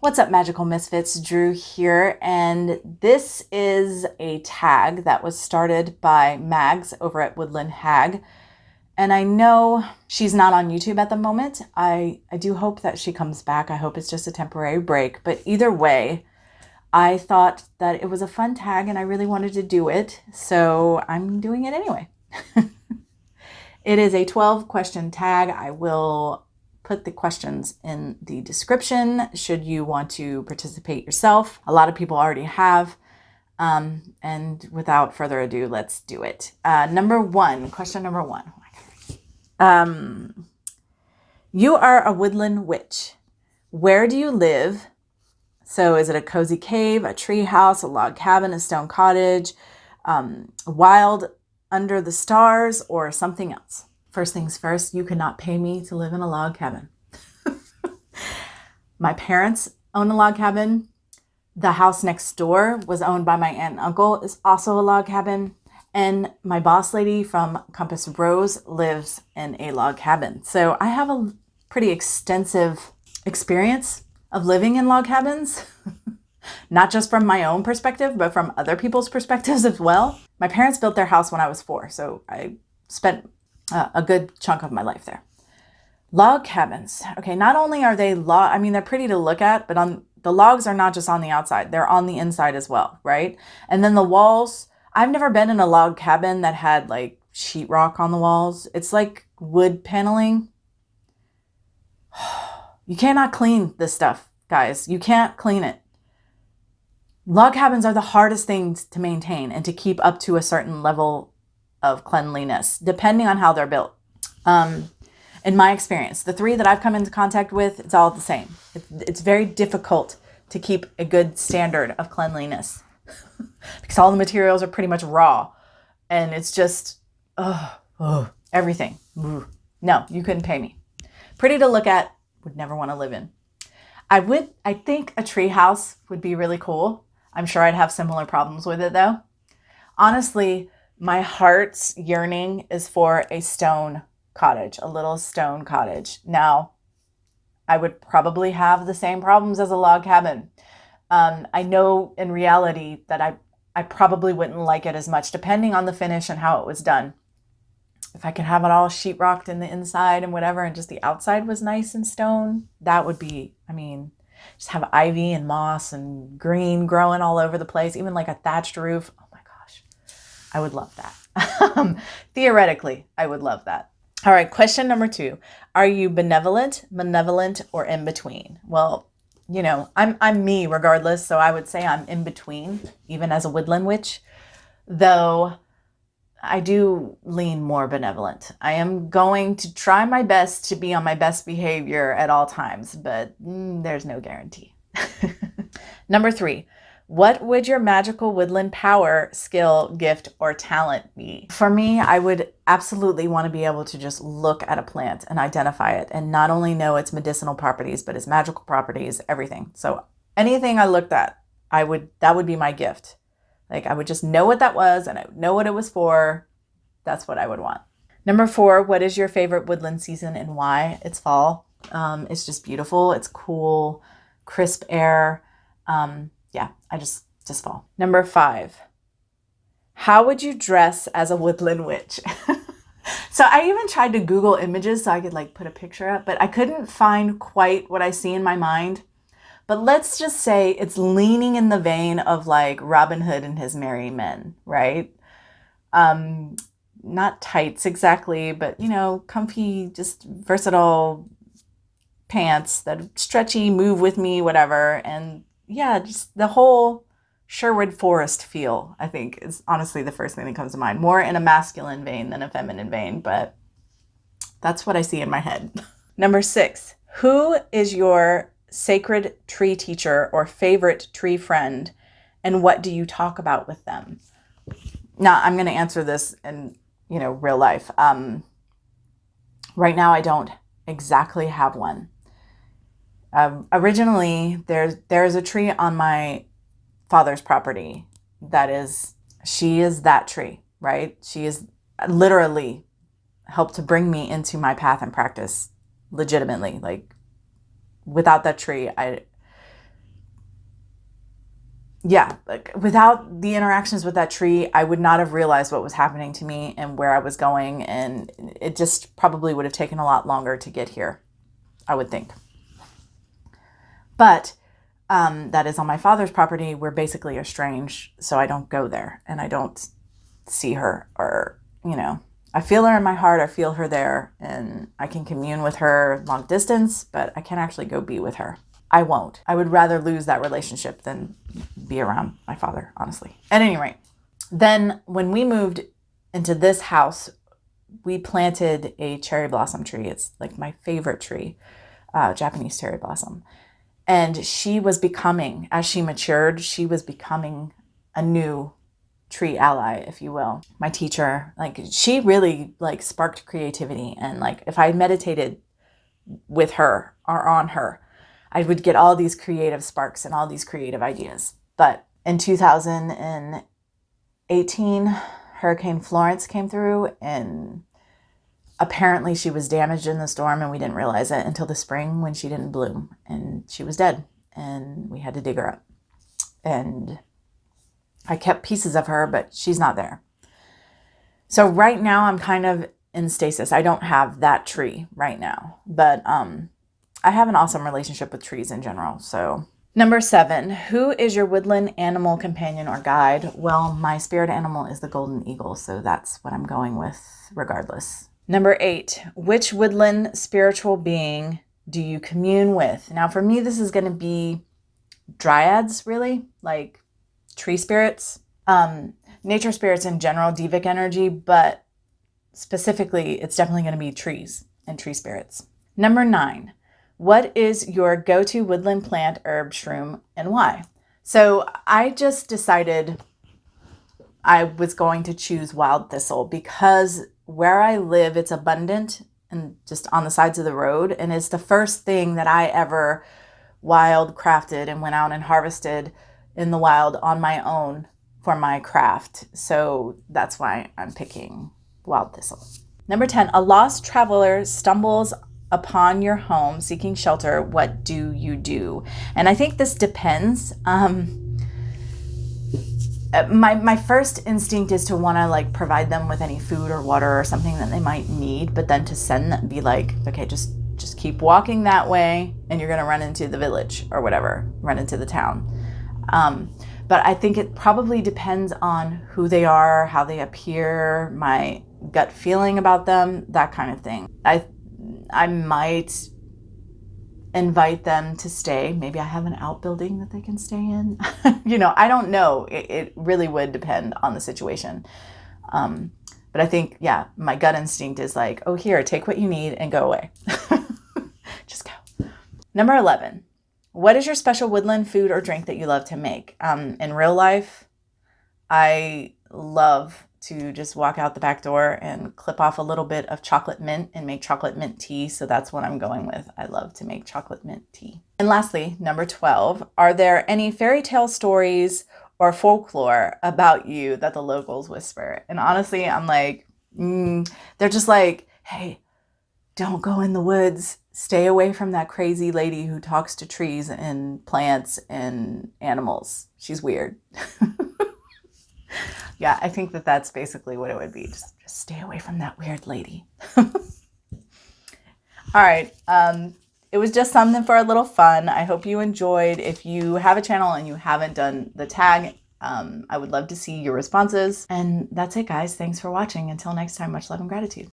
What's up, Magical Misfits? Drew here, and this is a tag that was started by Mags over at Woodland Hag. And I know she's not on YouTube at the moment. I do hope that she comes back. I hope it's just a temporary break. But either way, I thought that it was a fun tag and I really wanted to do it. So I'm doing it anyway. It is a 12-question tag. I will put the questions in the description should you want to participate yourself. A lot of people already have. And without further ado, let's do it. Question number one. You are a woodland witch. Where do you live? So is it a cozy cave, a tree house, a log cabin, a stone cottage, wild under the stars, or something else? First things first, you cannot pay me to live in a log cabin. My parents own a log cabin. The house next door was owned by my aunt and uncle, is also a log cabin. And my boss lady from Compass Rose lives in a log cabin. So I have a pretty extensive experience of living in log cabins, not just from my own perspective, but from other people's perspectives as well. My parents built their house when I was 4, so I spent a good chunk of my life there. Log cabins. Okay, not only are they they're pretty to look at, but the logs are not just on the outside, they're on the inside as well, right? And then the walls, I've never been in a log cabin that had like sheetrock on the walls. It's like wood paneling. You cannot clean this stuff, guys. You can't clean it. Log cabins are the hardest things to maintain and to keep up to a certain level of cleanliness, depending on how they're built. In my experience, the 3 that I've come into contact with, it's all the same. It's very difficult to keep a good standard of cleanliness because all the materials are pretty much raw and it's just, everything. No, you couldn't pay me. Pretty to look at, would never want to live in. I think a tree house would be really cool. I'm sure I'd have similar problems with it though. Honestly, my heart's yearning is for a stone cottage, a little stone cottage. Now, I would probably have the same problems as a log cabin. I know in reality that I probably wouldn't like it as much, depending on the finish and how it was done. If I could have it all sheetrocked in the inside and whatever, and just the outside was nice and stone, that would be, just have ivy and moss and green growing all over the place, even like a thatched roof. Oh my gosh, I would love that. Theoretically, I would love that. All right, question number 2. Are you benevolent, malevolent, or in between? Well, I'm me regardless, so I would say I'm in between, even as a woodland witch, though I do lean more benevolent. I am going to try my best to be on my best behavior at all times, but there's no guarantee. Number 3, what would your magical woodland power, skill, gift, or talent be? For me, I would absolutely want to be able to just look at a plant and identify it and not only know its medicinal properties, but its magical properties, everything. So anything I looked at, that would be my gift. Like I would just know what that was and I would know what it was for. That's what I would want. Number 4, what is your favorite woodland season and why? It's fall. It's just beautiful. It's cool, crisp air. I just fall. Number 5, how would you dress as a woodland witch? So I even tried to Google images so I could like put a picture up, but I couldn't find quite what I see in my mind. But let's just say it's leaning in the vein of like Robin Hood and his merry men, right? Not tights exactly, but comfy, just versatile pants that are stretchy, move with me, whatever. And yeah, just the whole Sherwood Forest feel, I think, is honestly the first thing that comes to mind. More in a masculine vein than a feminine vein, but that's what I see in my head. Number 6, who is your sacred tree teacher or favorite tree friend, and what do you talk about with them? Now, I'm going to answer this in, real life. Right now, I don't exactly have one. Originally, there's a tree on my father's property she is that tree, right? She is literally helped to bring me into my path and practice legitimately. Like without that tree, yeah, like without the interactions with that tree, I would not have realized what was happening to me and where I was going. And it just probably would have taken a lot longer to get here, I would think. But that is on my father's property. We're basically estranged, so I don't go there and I don't see her, or, you know, I feel her in my heart. I feel her there, and I can commune with her long distance, but I can't actually go be with her. I won't. I would rather lose that relationship than be around my father, honestly. At any rate, then when we moved into this house, we planted a cherry blossom tree. It's like my favorite tree, Japanese cherry blossom. And she was becoming, as she matured, she was becoming a new tree ally, if you will. My teacher, like, she really like sparked creativity. And like, if I meditated with her or on her, I would get all these creative sparks and all these creative ideas. But in 2018, Hurricane Florence came through, and apparently she was damaged in the storm, and we didn't realize it until the spring when she didn't bloom, and she was dead, and we had to dig her up. And I kept pieces of her, but she's not there. So right now I'm kind of in stasis. I don't have that tree right now, but I have an awesome relationship with trees in general. So number 7, who is your woodland animal companion or guide? Well, my spirit animal is the golden eagle, so that's what I'm going with regardless. Number 8, which woodland spiritual being do you commune with? Now for me, this is going to be dryads, really, like tree spirits, nature spirits in general, devic energy, but specifically, it's definitely going to be trees and tree spirits. Number 9, what is your go-to woodland plant, herb, shroom, and why? So I just decided I was going to choose wild thistle because where I live, it's abundant and just on the sides of the road. And it's the first thing that I ever wild crafted and went out and harvested in the wild on my own for my craft. So that's why I'm picking wild thistle. Number 10, a lost traveler stumbles upon your home seeking shelter. What do you do? And I think this depends. My first instinct is to want to like provide them with any food or water or something that they might need, but then to send them, be like, okay, just keep walking that way and you're going to run into the village or whatever, run into the town. But I think it probably depends on who they are, how they appear, my gut feeling about them, that kind of thing. I might invite them to stay. Maybe I have an outbuilding that they can stay in. You know, I don't know. It really would depend on the situation. But I think, yeah, my gut instinct is like, oh, here, take what you need and go away. Just go. Number 11. What is your special woodland food or drink that you love to make? In real life, I love to just walk out the back door and clip off a little bit of chocolate mint and make chocolate mint tea. So that's what I'm going with. I love to make chocolate mint tea. And lastly, number 12, are there any fairy tale stories or folklore about you that the locals whisper? And honestly, I'm like, they're just like, hey, don't go in the woods. Stay away from that crazy lady who talks to trees and plants and animals. She's weird. Yeah, I think that that's basically what it would be. Just stay away from that weird lady. All right. It was just something for a little fun. I hope you enjoyed. If you have a channel and you haven't done the tag, I would love to see your responses. And that's it, guys. Thanks for watching. Until next time, much love and gratitude.